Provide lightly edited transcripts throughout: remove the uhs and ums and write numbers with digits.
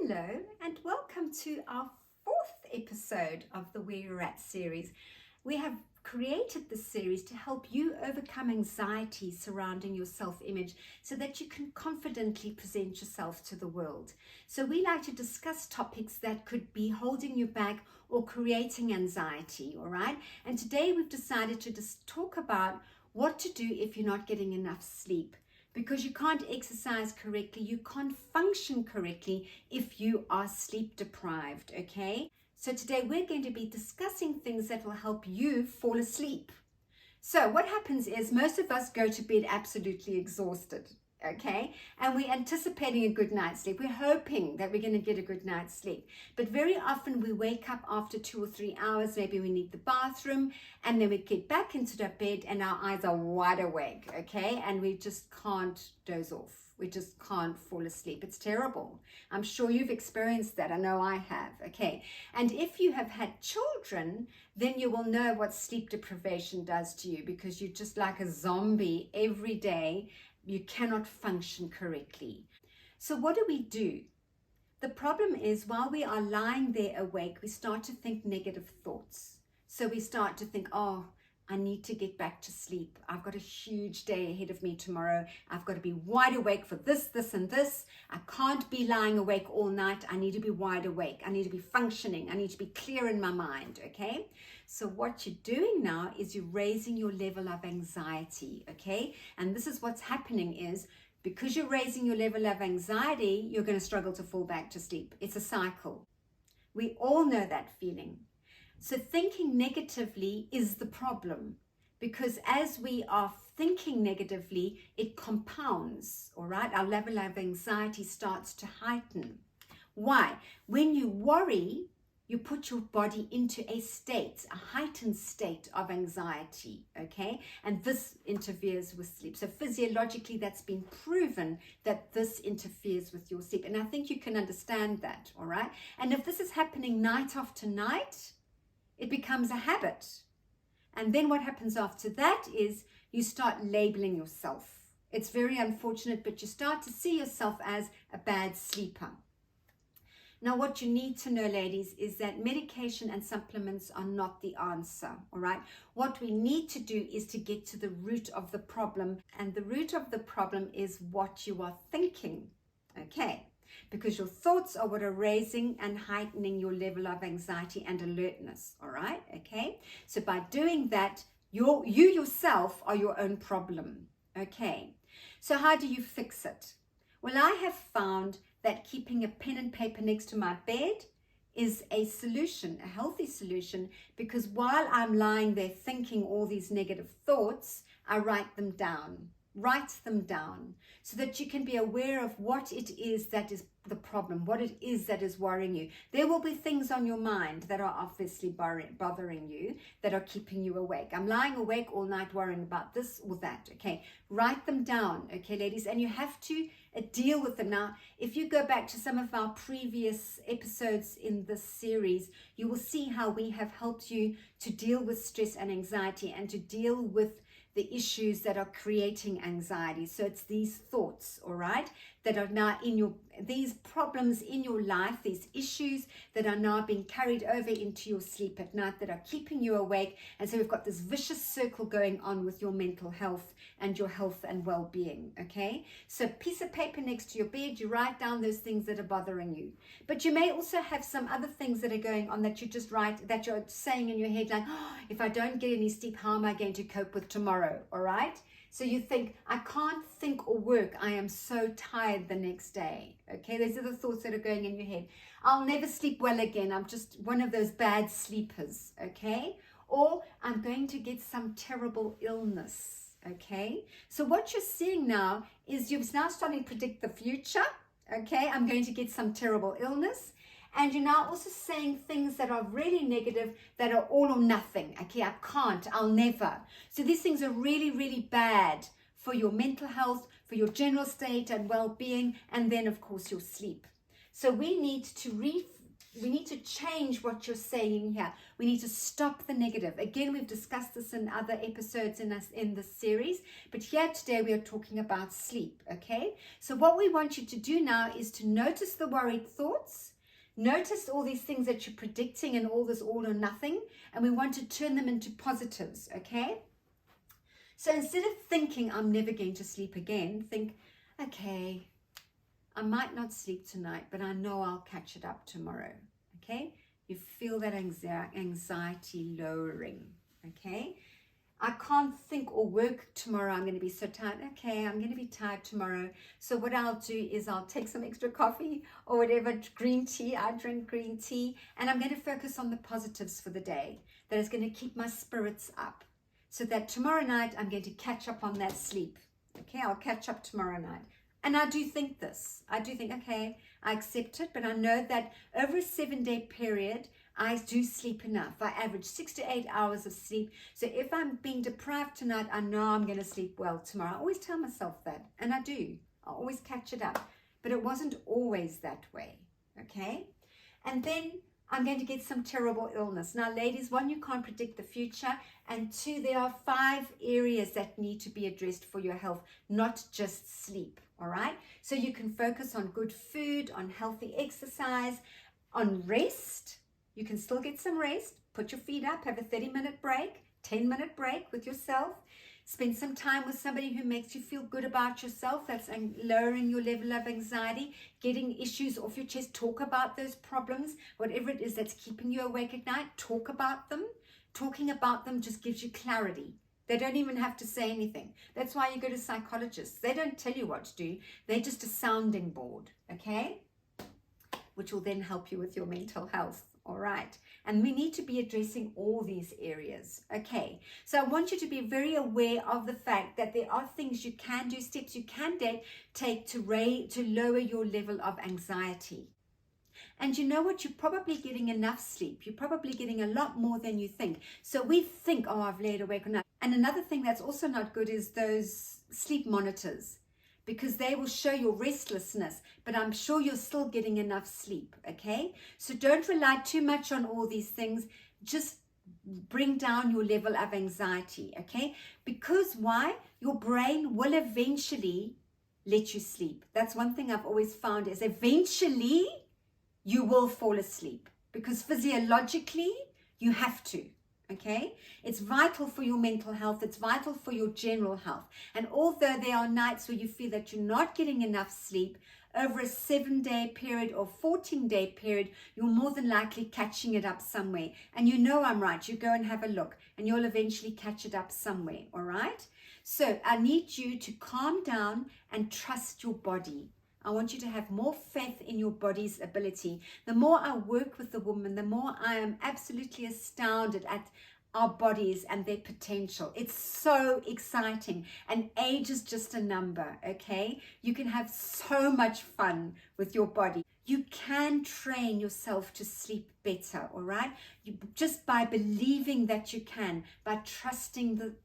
Hello and welcome to our fourth episode of the Where You're At series. We have created this series to help you overcome anxiety surrounding your self-image so that you can confidently present yourself to the world. So we like to discuss topics that could be holding you back or creating anxiety, all right? And today we've decided to just talk about what to do if you're not getting enough sleep. Because you can't exercise correctly, you can't function correctly if you are sleep deprived, okay? So today we're going to be discussing things that will help you fall asleep. So what happens is most of us go to bed absolutely exhausted, okay? And we're anticipating a good night's sleep. We're hoping that we're going to get a good night's sleep. But very often we wake up after 2 or 3 hours, maybe we need the bathroom, and then we get back into the bed and our eyes are wide awake, okay? And we just can't doze off. We just can't fall asleep. It's terrible. I'm sure you've experienced that. I know I have, okay? And if you have had children, then you will know what sleep deprivation does to you, because you're just like a zombie every day. You cannot function correctly. So what do? The problem is, while we are lying there awake, we start to think negative thoughts. So we start to think, oh, I need to get back to sleep. I've got a huge day ahead of me tomorrow. I've got to be wide awake for this, this, and this. I can't be lying awake all night. I need to be wide awake. I need to be functioning. I need to be clear in my mind, okay? So what you're doing now is you're raising your level of anxiety, okay? And this is what's happening is, because you're raising your level of anxiety, you're going to struggle to fall back to sleep. It's a cycle. We all know that feeling. So thinking negatively is the problem, because as we are thinking negatively, it compounds, all right? Our level of anxiety starts to heighten. Why? When you worry, you put your body into a heightened state of anxiety, okay? And this interferes with sleep. So physiologically, that's been proven that this interferes with your sleep. And I think you can understand that, all right? And if this is happening night after night, it becomes a habit. And then what happens after that is you start labeling yourself. It's very unfortunate, but you start to see yourself as a bad sleeper. Now, what you need to know, ladies, is that medication and supplements are not the answer, all right? What we need to do is to get to the root of the problem. And the root of the problem is what you are thinking, okay? Because your thoughts are what are raising and heightening your level of anxiety and alertness, all right? Okay? So by doing that, you yourself are your own problem, okay? So how do you fix it? Well, I have found that keeping a pen and paper next to my bed is a solution, a healthy solution, because while I'm lying there thinking all these negative thoughts, I write them down. Write them down so that you can be aware of what it is that is the problem, what it is that is worrying you. There will be things on your mind that are obviously bothering you, that are keeping you awake. I'm lying awake all night worrying about this or that, okay? Write them down, okay, ladies? And you have to deal with them. Now, if you go back to some of our previous episodes in this series, you will see how we have helped you to deal with stress and anxiety and to deal with the issues that are creating anxiety. So it's these thoughts, all right, that are now these problems in your life, these issues that are now being carried over into your sleep at night that are keeping you awake. And so we've got this vicious circle going on with your mental health and your health and well-being, okay? So piece of paper next to your bed, you write down those things that are bothering you. But you may also have some other things that are going on that you just write, that you're saying in your head, like, oh, if I don't get any sleep, how am I going to cope with tomorrow, all right? So you think, I can't think or work. I am so tired the next day. Okay, these are the thoughts that are going in your head. I'll never sleep well again. I'm just one of those bad sleepers. Okay, or I'm going to get some terrible illness. Okay, so what you're seeing now is you're now starting to predict the future. Okay, I'm going to get some terrible illness. And you're now also saying things that are really negative, that are all or nothing. Okay, I can't, I'll never. So these things are really, really bad for your mental health, for your general state and well-being, and then, of course, your sleep. So we need to to change what you're saying here. We need to stop the negative. Again, we've discussed this in other episodes in this series, but here today we are talking about sleep, okay? So what we want you to do now is to notice the worried thoughts, notice all these things that you're predicting and all this all or nothing, and we want to turn them into positives, okay? So instead of thinking, I'm never going to sleep again, think, okay, I might not sleep tonight, but I know I'll catch it up tomorrow, okay? You feel that anxiety lowering, okay? I can't think or work tomorrow. I'm going to be so tired. Okay, I'm going to be tired tomorrow. So what I'll do is I'll take some extra coffee or whatever, green tea. I drink green tea. And I'm going to focus on the positives for the day. That is going to keep my spirits up. So that tomorrow night, I'm going to catch up on that sleep. Okay, I'll catch up tomorrow night. And I do think this. I do think, okay, I accept it. But I know that over a 7-day period, I do sleep enough. I average 6 to 8 hours of sleep. So if I'm being deprived tonight, I know I'm going to sleep well tomorrow. I always tell myself that. And I do. I always catch it up. But it wasn't always that way. Okay? And then I'm going to get some terrible illness. Now, ladies, 1, you can't predict the future. And 2, there are 5 areas that need to be addressed for your health, not just sleep. All right? So you can focus on good food, on healthy exercise, on rest. You can still get some rest. Put your feet up, have a 30-minute break, 10-minute break with yourself. Spend some time with somebody who makes you feel good about yourself. That's lowering your level of anxiety, getting issues off your chest. Talk about those problems, whatever it is that's keeping you awake at night. Talk about them. Talking about them just gives you clarity. They don't even have to say anything. That's why you go to psychologists. They don't tell you what to do. They're just a sounding board, okay? Which will then help you with your mental health. All right. And we need to be addressing all these areas. Okay. So I want you to be very aware of the fact that there are things you can do, steps you can take to lower your level of anxiety. And you know what? You're probably getting enough sleep. You're probably getting a lot more than you think. So we think, oh, I've laid awake all night. And another thing that's also not good is those sleep monitors, because they will show your restlessness, but I'm sure you're still getting enough sleep, okay? So don't rely too much on all these things. Just bring down your level of anxiety, okay? Because why? Your brain will eventually let you sleep. That's one thing I've always found is eventually you will fall asleep, because physiologically you have to. Okay, it's vital for your mental health. It's vital for your general health. And although there are nights where you feel that you're not getting enough sleep, over a 7-day period or 14-day period, you're more than likely catching it up somewhere. And you know I'm right. You go and have a look and you'll eventually catch it up somewhere. All right. So I need you to calm down and trust your body. I want you to have more faith in your body's ability. The more I work with the woman, the more I am absolutely astounded at our bodies and their potential. It's so exciting. And age is just a number, okay? You can have so much fun with your body. You can train yourself to sleep better, all right? Just by believing that you can, by trusting the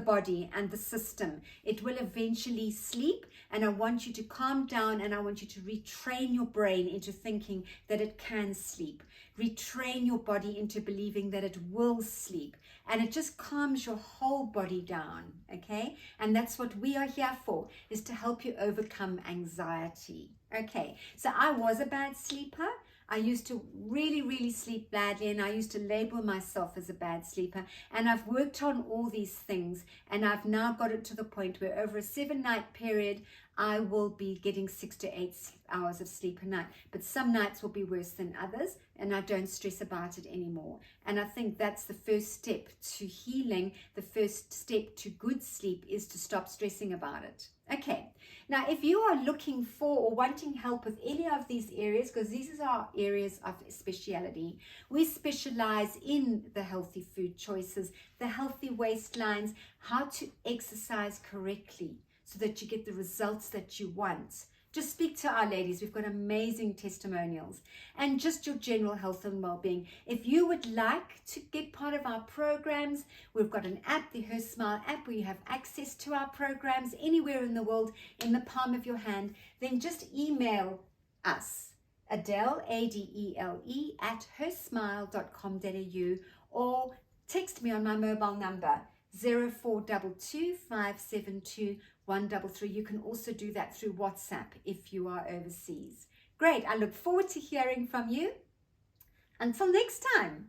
body and the system, it will eventually sleep. And I want you to calm down, and I want you to retrain your brain into thinking that it can sleep. Retrain your body into believing that it will sleep, and it just calms your whole body down, okay? And that's what we are here for, is to help you overcome anxiety. Okay, so I was a bad sleeper. I used to really sleep badly, and I used to label myself as a bad sleeper. And I've worked on all these things, and I've now got it to the point where over a 7-night period, I will be getting 6 to 8 hours of sleep a night. But some nights will be worse than others, and I don't stress about it anymore. And I think that's the first step to healing. The first step to good sleep is to stop stressing about it. Okay, now if you are looking for or wanting help with any of these areas, because these are our areas of speciality, we specialize in the healthy food choices, the healthy waistlines, how to exercise correctly so that you get the results that you want. Just speak to our ladies. We've got amazing testimonials, and just your general health and well-being. If you would like to get part of our programs, we've got an app, the Her Smile app, where you have access to our programs anywhere in the world in the palm of your hand. Then just email us Adele, Adele, at hersmile.com.au, or text me on my mobile number 0422 572 133. You can also do that through WhatsApp if you are overseas. Great. I look forward to hearing from you. Until next time.